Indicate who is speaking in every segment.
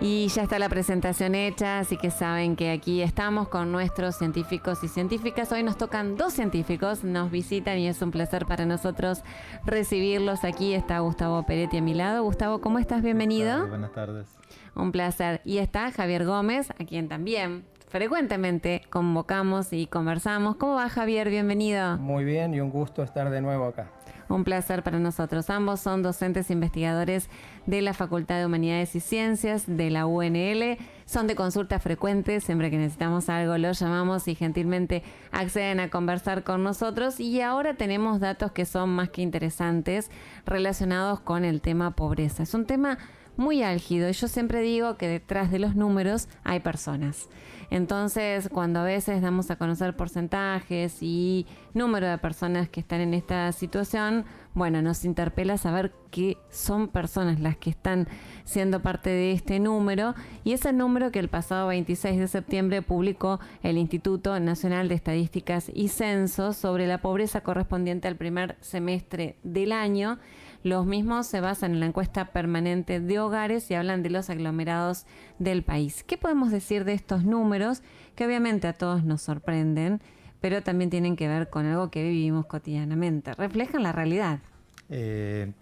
Speaker 1: Y ya está la presentación hecha, así que saben que aquí estamos con nuestros científicos y científicas. Hoy nos tocan 2 científicos, nos visitan y es un placer para nosotros recibirlos. Aquí está Gustavo Peretti a mi lado. Gustavo, ¿cómo estás? Bienvenido.
Speaker 2: Buenas tardes.
Speaker 1: Un placer. Y está Javier Gómez, a quien también frecuentemente convocamos y conversamos. ¿Cómo va, Javier? Bienvenido.
Speaker 3: Muy bien y un gusto estar de nuevo acá.
Speaker 1: Un placer para nosotros. Ambos son docentes investigadores de la Facultad de Humanidades y Ciencias de la UNL. Son de consulta frecuente, siempre que necesitamos algo los llamamos y gentilmente acceden a conversar con nosotros. Y ahora tenemos datos que son más que interesantes relacionados con el tema pobreza. Es un tema muy álgido. Yo siempre digo que detrás de los números hay personas. Entonces, cuando a veces damos a conocer porcentajes y número de personas que están en esta situación, bueno, nos interpela saber que son personas las que están siendo parte de este número, y es el número que el pasado 26 de septiembre publicó el Instituto Nacional de Estadísticas y Censos sobre la pobreza correspondiente al primer semestre del año. Los mismos se basan en la encuesta permanente de hogares y hablan de los aglomerados del país. ¿Qué podemos decir de estos números que obviamente a todos nos sorprenden, pero también tienen que ver con algo que vivimos cotidianamente? ¿Reflejan la realidad?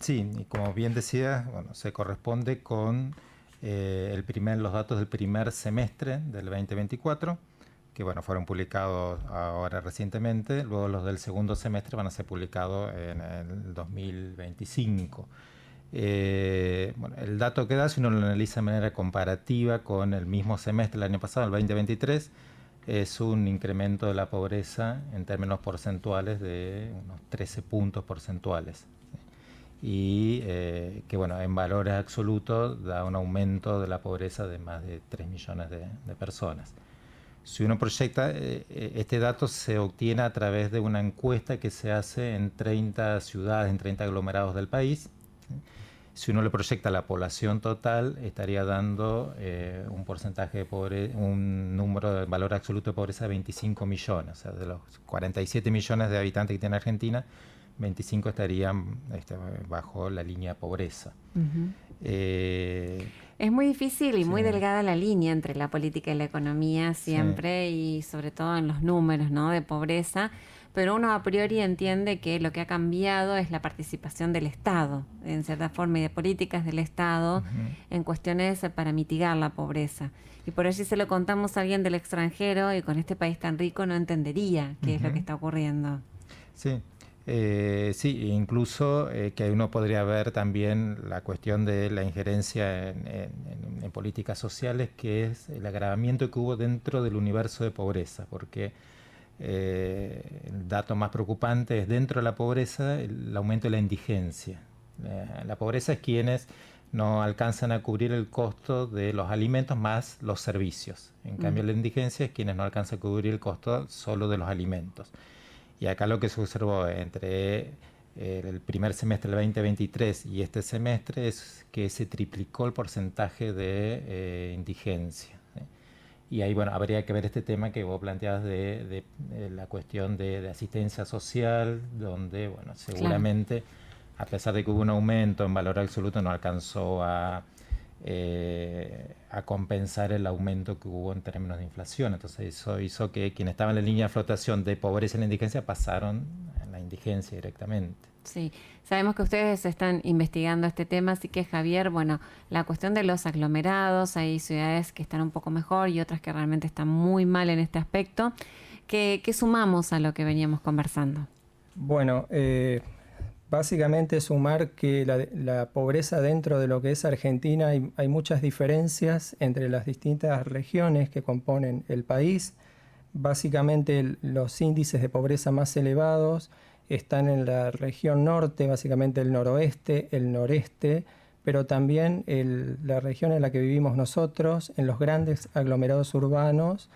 Speaker 2: Sí, y como bien decía, bueno, se corresponde con los datos del primer semestre del 2024, que bueno, fueron publicados ahora recientemente. Luego los del segundo semestre van a ser publicados en el 2025. Bueno, el dato que da, si uno lo analiza de manera comparativa con el mismo semestre del año pasado, el 2023, es un incremento de la pobreza en términos porcentuales de unos 13 puntos porcentuales. Y que bueno, en valores absolutos da un aumento de la pobreza de más de 3 millones de personas. Si uno proyecta, este dato se obtiene a través de una encuesta que se hace en 30 ciudades, en 30 aglomerados del país. Si uno le proyecta la población total, estaría dando un porcentaje de pobreza, un número de valor absoluto de pobreza de 25 millones. O sea, de los 47 millones de habitantes que tiene Argentina, 25 estarían bajo la línea de pobreza.
Speaker 1: Uh-huh. Es muy difícil y muy delgada la línea entre la política y la economía siempre, y sobre todo en los números, ¿no?, de pobreza, pero uno a priori entiende que lo que ha cambiado es la participación del Estado, en cierta forma, y de políticas del Estado en cuestiones para mitigar la pobreza. Y por allí se lo contamos a alguien del extranjero y con este país tan rico no entendería qué es lo que está ocurriendo.
Speaker 2: Sí. Sí, incluso que uno podría ver también la cuestión de la injerencia en políticas sociales, que es el agravamiento que hubo dentro del universo de pobreza, porque el dato más preocupante es dentro de la pobreza el aumento de la indigencia. La pobreza es quienes no alcanzan a cubrir el costo de los alimentos más los servicios. En cambio, la indigencia es quienes no alcanzan a cubrir el costo solo de los alimentos. Y acá lo que se observó entre el primer semestre del 2023 y este semestre es que se triplicó el porcentaje de indigencia. Y ahí, bueno, habría que ver este tema que vos planteabas de la cuestión de asistencia social, donde, bueno, seguramente, a pesar de que hubo un aumento en valor absoluto, no alcanzó a compensar el aumento que hubo en términos de inflación. Entonces eso hizo que quienes estaban en la línea de flotación de pobreza y la indigencia pasaron a la indigencia directamente.
Speaker 1: Sí, sabemos que ustedes están investigando este tema, así que, Javier, bueno, la cuestión de los aglomerados, hay ciudades que están un poco mejor y otras que realmente están muy mal en este aspecto. ¿Qué sumamos a lo que veníamos conversando?
Speaker 3: Bueno, básicamente sumar que la pobreza dentro de lo que es Argentina, hay muchas diferencias entre las distintas regiones que componen el país. Básicamente los índices de pobreza más elevados están en la región norte, básicamente el noroeste, el noreste, pero también la región en la que vivimos nosotros, en los grandes aglomerados urbanos,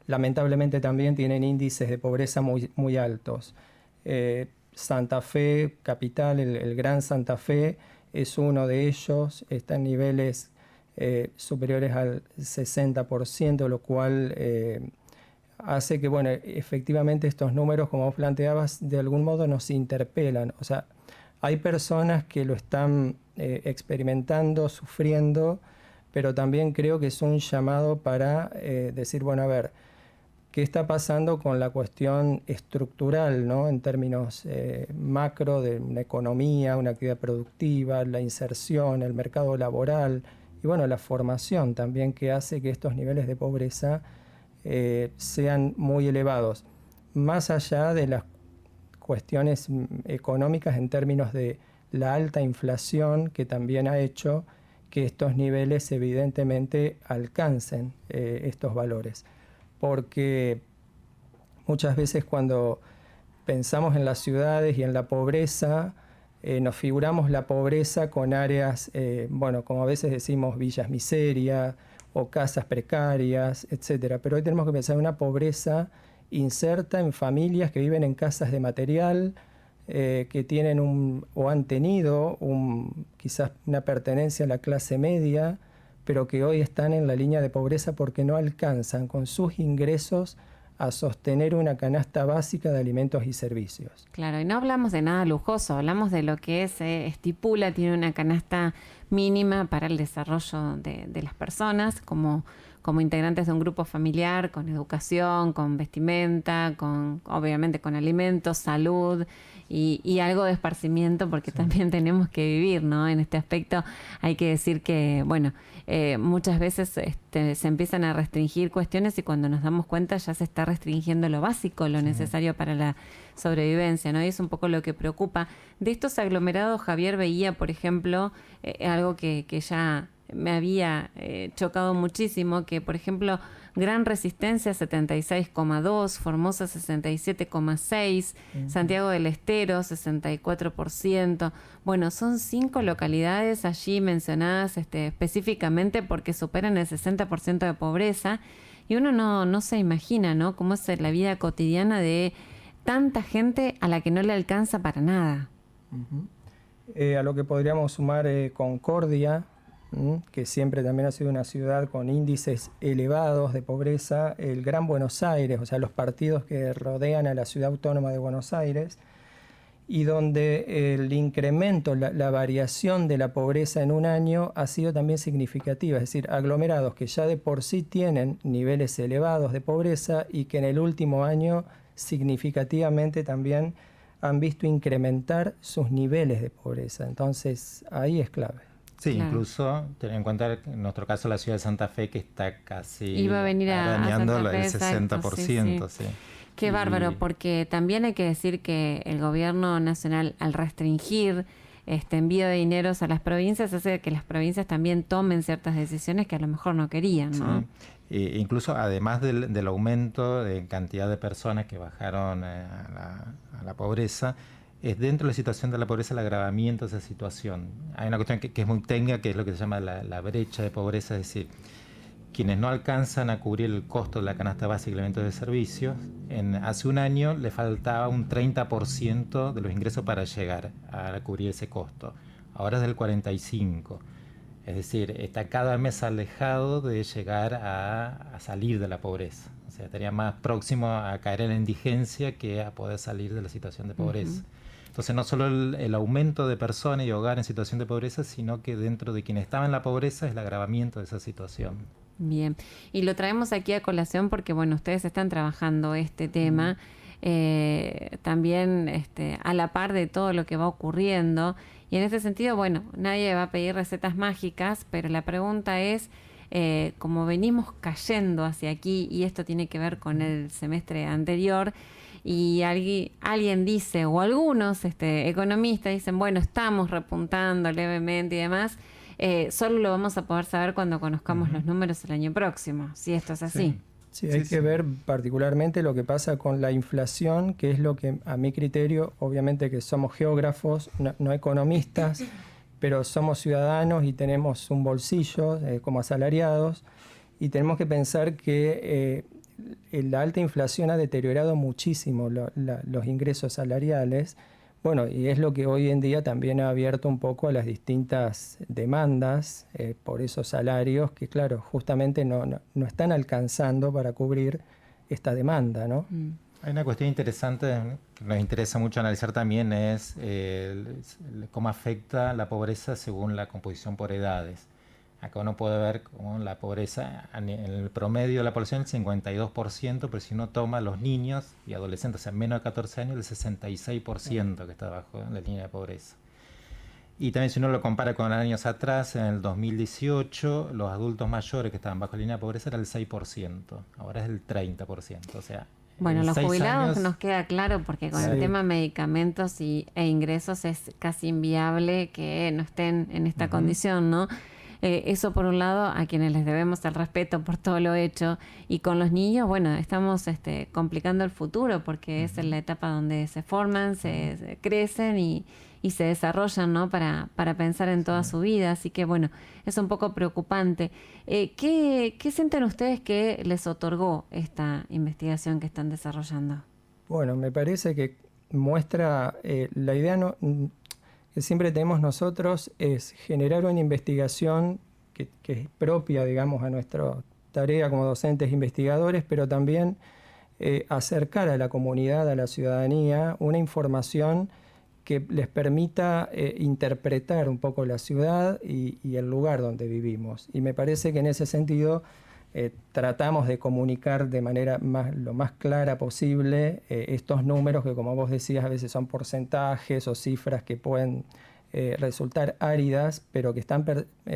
Speaker 3: lamentablemente también tienen índices de pobreza muy, muy altos. Santa Fe, capital, el Gran Santa Fe, es uno de ellos, está en niveles superiores al 60%, lo cual hace que, bueno, efectivamente estos números, como vos planteabas, de algún modo nos interpelan. O sea, hay personas que lo están experimentando, sufriendo, pero también creo que es un llamado para decir, bueno, a ver, ¿qué está pasando con la cuestión estructural, ¿no? En términos macro de una economía, una actividad productiva, la inserción, el mercado laboral y bueno, la formación también que hace que estos niveles de pobreza sean muy elevados, más allá de las cuestiones económicas en términos de la alta inflación que también ha hecho que estos niveles evidentemente alcancen estos valores. Porque muchas veces cuando pensamos en las ciudades y en la pobreza, nos figuramos la pobreza con áreas, bueno, como a veces decimos, villas miseria o casas precarias, etc. Pero hoy tenemos que pensar en una pobreza inserta en familias que viven en casas de material, que tienen o han tenido quizás una pertenencia a la clase media, pero que hoy están en la línea de pobreza porque no alcanzan con sus ingresos a sostener una canasta básica de alimentos y servicios.
Speaker 1: Claro, y no hablamos de nada lujoso, hablamos de lo que se estipula, tiene una canasta mínima para el desarrollo de las personas como integrantes de un grupo familiar, con educación, con vestimenta, obviamente con alimentos, salud y algo de esparcimiento, porque también tenemos que vivir, ¿no? En este aspecto hay que decir que, bueno, muchas veces se empiezan a restringir cuestiones y cuando nos damos cuenta ya se está restringiendo lo básico, lo necesario para la sobrevivencia, ¿no? Y es un poco lo que preocupa. De estos aglomerados, Javier veía, por ejemplo, algo que ya me había chocado muchísimo, que por ejemplo Gran Resistencia 76,2, Formosa 67,6, Santiago del Estero 64%. Bueno, son 5 localidades allí mencionadas específicamente porque superan el 60% de pobreza y uno no se imagina, ¿no?, cómo es la vida cotidiana de tanta gente a la que no le alcanza para nada.
Speaker 3: A lo que podríamos sumar Concordia, que siempre también ha sido una ciudad con índices elevados de pobreza, el Gran Buenos Aires, o sea, los partidos que rodean a la ciudad autónoma de Buenos Aires, y donde el incremento, la variación de la pobreza en un año ha sido también significativa, es decir, aglomerados que ya de por sí tienen niveles elevados de pobreza y que en el último año significativamente también han visto incrementar sus niveles de pobreza. Entonces, ahí es clave.
Speaker 2: Sí, claro. Incluso tener en cuenta en nuestro caso la ciudad de Santa Fe, que está casi arañando el 60%. Sí.
Speaker 1: Qué bárbaro, porque también hay que decir que el gobierno nacional, al restringir envío de dineros a las provincias, hace que las provincias también tomen ciertas decisiones que a lo mejor no querían, ¿no?
Speaker 2: Sí. Incluso además del aumento de cantidad de personas que bajaron a la pobreza, es dentro de la situación de la pobreza el agravamiento de esa situación. Hay una cuestión que es muy técnica, que es lo que se llama la brecha de pobreza, es decir, quienes no alcanzan a cubrir el costo de la canasta básica de alimentos de servicios, hace un año le faltaba un 30% de los ingresos para llegar a cubrir ese costo. Ahora es del 45%. Es decir, está cada mes alejado de llegar a salir de la pobreza. O sea, estaría más próximo a caer en la indigencia que a poder salir de la situación de pobreza. Entonces, no solo el aumento de personas y hogares en situación de pobreza, sino que dentro de quienes estaban en la pobreza es el agravamiento de esa situación.
Speaker 1: Bien, y lo traemos aquí a colación porque, bueno, ustedes están trabajando este tema también a la par de todo lo que va ocurriendo. Y en ese sentido, bueno, nadie va a pedir recetas mágicas, pero la pregunta es, como venimos cayendo hacia aquí, y esto tiene que ver con el semestre anterior, y alguien dice, o algunos economistas dicen, bueno, estamos repuntando levemente y demás, solo lo vamos a poder saber cuando conozcamos los números el año próximo, si esto es así.
Speaker 3: Sí, hay que ver particularmente lo que pasa con la inflación, que es lo que a mi criterio, obviamente que somos geógrafos, no economistas, pero somos ciudadanos y tenemos un bolsillo como asalariados, y tenemos que pensar que la alta inflación ha deteriorado muchísimo los ingresos salariales. Bueno, y es lo que hoy en día también ha abierto un poco a las distintas demandas por esos salarios que, claro, justamente no están alcanzando para cubrir esta demanda, ¿no?
Speaker 2: Hay una cuestión interesante que nos interesa mucho analizar también, es cómo afecta la pobreza según la composición por edades. acá uno puede ver como la pobreza en el promedio de la población el 52%, pero si uno toma los niños y adolescentes, o sea, menos de 14 años, el 66% que está bajo la línea de pobreza. Y también si uno lo compara con años atrás, en el 2018, los adultos mayores que estaban bajo la línea de pobreza era el 6%, ahora es el 30%, o sea...
Speaker 1: Bueno, los jubilados
Speaker 2: años,
Speaker 1: nos queda claro porque con el tema medicamentos e ingresos es casi inviable que no estén en esta condición, ¿no? Eso por un lado, a quienes les debemos el respeto por todo lo hecho, y con los niños, bueno, estamos complicando el futuro porque es en la etapa donde se forman, se crecen y se desarrollan, ¿no? Para pensar en toda su vida, así que bueno, es un poco preocupante. ¿Qué sienten ustedes que les otorgó esta investigación que están desarrollando?
Speaker 3: Bueno, me parece que muestra la idea que siempre tenemos nosotros es generar una investigación que es propia, digamos, a nuestra tarea como docentes investigadores, pero también acercar a la comunidad, a la ciudadanía, una información que les permita interpretar un poco la ciudad y el lugar donde vivimos. Y me parece que en ese sentido tratamos de comunicar de manera lo más clara posible estos números que, como vos decías, a veces son porcentajes o cifras que pueden resultar áridas, pero que están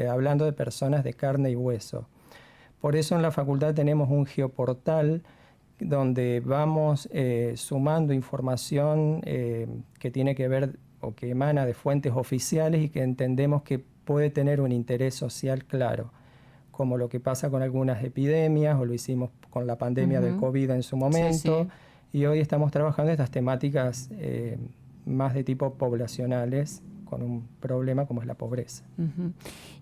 Speaker 3: hablando de personas de carne y hueso. Por eso en la facultad tenemos un geoportal donde vamos sumando información que tiene que ver o que emana de fuentes oficiales y que entendemos que puede tener un interés social claro, como lo que pasa con algunas epidemias, o lo hicimos con la pandemia del COVID en su momento, y hoy estamos trabajando estas temáticas más de tipo poblacionales, con un problema como es la pobreza.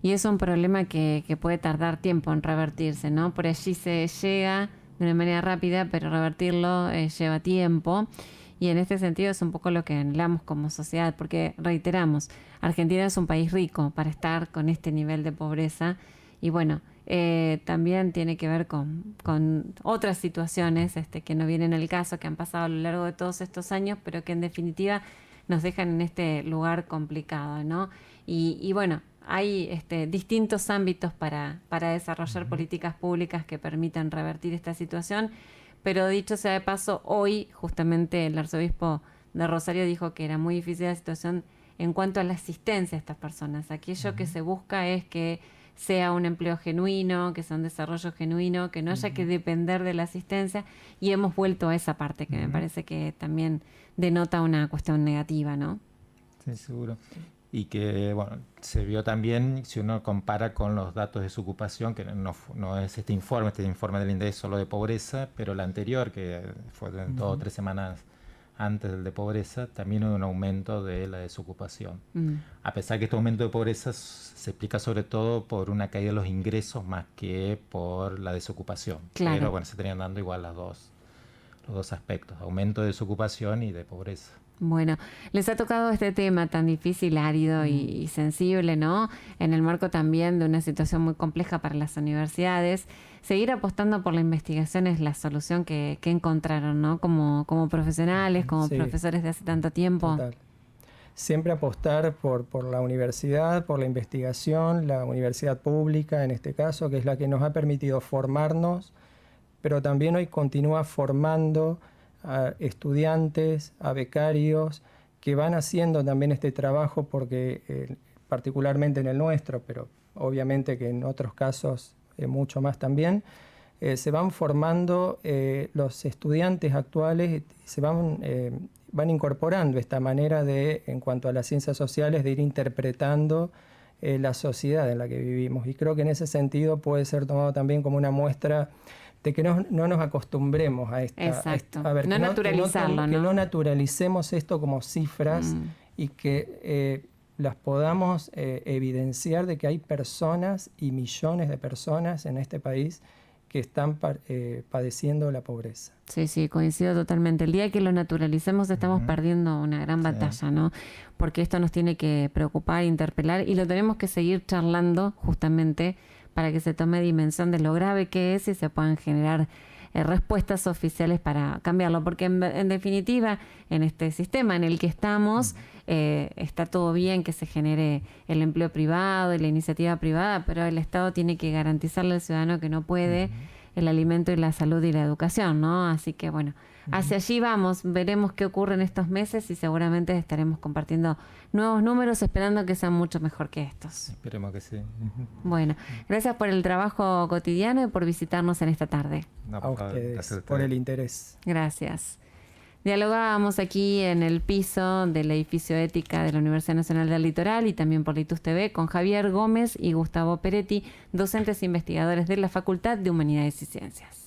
Speaker 1: Y es un problema que puede tardar tiempo en revertirse, ¿no? Por allí se llega de una manera rápida, pero revertirlo lleva tiempo. Y en este sentido es un poco lo que anhelamos como sociedad, porque reiteramos, Argentina es un país rico para estar con este nivel de pobreza y bueno, también tiene que ver con otras situaciones que no vienen al caso, que han pasado a lo largo de todos estos años, pero que en definitiva nos dejan en este lugar complicado, ¿no? Y bueno, hay distintos ámbitos para desarrollar políticas públicas que permitan revertir esta situación. Pero dicho sea de paso, hoy justamente el arzobispo de Rosario dijo que era muy difícil la situación en cuanto a la asistencia a estas personas. Aquello que se busca es que sea un empleo genuino, que sea un desarrollo genuino, que no haya que depender de la asistencia, y hemos vuelto a esa parte que me parece que también denota una cuestión negativa, ¿no?
Speaker 2: Sí, seguro. Y que, bueno, se vio también, si uno compara con los datos de desocupación, que no es este informe del INDEC solo de pobreza, pero el anterior, que fue 2 o 3 semanas antes del de pobreza, también hubo un aumento de la desocupación. A pesar que este aumento de pobreza se explica sobre todo por una caída de los ingresos más que por la desocupación.
Speaker 1: Claro.
Speaker 2: Pero bueno, se tenían dando igual los dos aspectos, aumento de desocupación y de pobreza.
Speaker 1: Bueno, les ha tocado este tema tan difícil, árido y sensible, ¿no? En el marco también de una situación muy compleja para las universidades. Seguir apostando por la investigación es la solución que encontraron, ¿no? Como profesionales, como profesores de hace tanto tiempo.
Speaker 3: Total. Siempre apostar por la universidad, por la investigación, la universidad pública en este caso, que es la que nos ha permitido formarnos, pero también hoy continúa formando a estudiantes, a becarios, que van haciendo también este trabajo porque particularmente en el nuestro, pero obviamente que en otros casos mucho más también, se van formando los estudiantes actuales, se van incorporando esta manera de, en cuanto a las ciencias sociales, de ir interpretando la sociedad en la que vivimos. Y creo que en ese sentido puede ser tomado también como una muestra de que no nos acostumbremos a esta...
Speaker 1: Exacto.
Speaker 3: A ver,
Speaker 1: no naturalizarlo,
Speaker 3: que no naturalicemos esto como cifras y que las podamos evidenciar de que hay personas y millones de personas en este país que están padeciendo la pobreza.
Speaker 1: Sí, coincido totalmente. El día que lo naturalicemos estamos perdiendo una gran batalla, ¿no? Porque esto nos tiene que preocupar, interpelar, y lo tenemos que seguir charlando justamente para que se tome dimensión de lo grave que es y se puedan generar respuestas oficiales para cambiarlo, porque en definitiva, en este sistema en el que estamos, está todo bien que se genere el empleo privado y la iniciativa privada, pero el Estado tiene que garantizarle al ciudadano que no puede el alimento y la salud y la educación, ¿no? Así que bueno, hacia allí vamos, veremos qué ocurre en estos meses y seguramente estaremos compartiendo nuevos números, esperando que sean mucho mejor que estos.
Speaker 2: Esperemos que sí.
Speaker 1: Bueno, gracias por el trabajo cotidiano y por visitarnos en esta tarde.
Speaker 2: No,
Speaker 3: A ustedes por el interés.
Speaker 1: Gracias. Dialogábamos aquí en el piso del edificio Ética de la Universidad Nacional del Litoral y también por Litus TV con Javier Gómez y Gustavo Peretti, docentes e investigadores de la Facultad de Humanidades y Ciencias.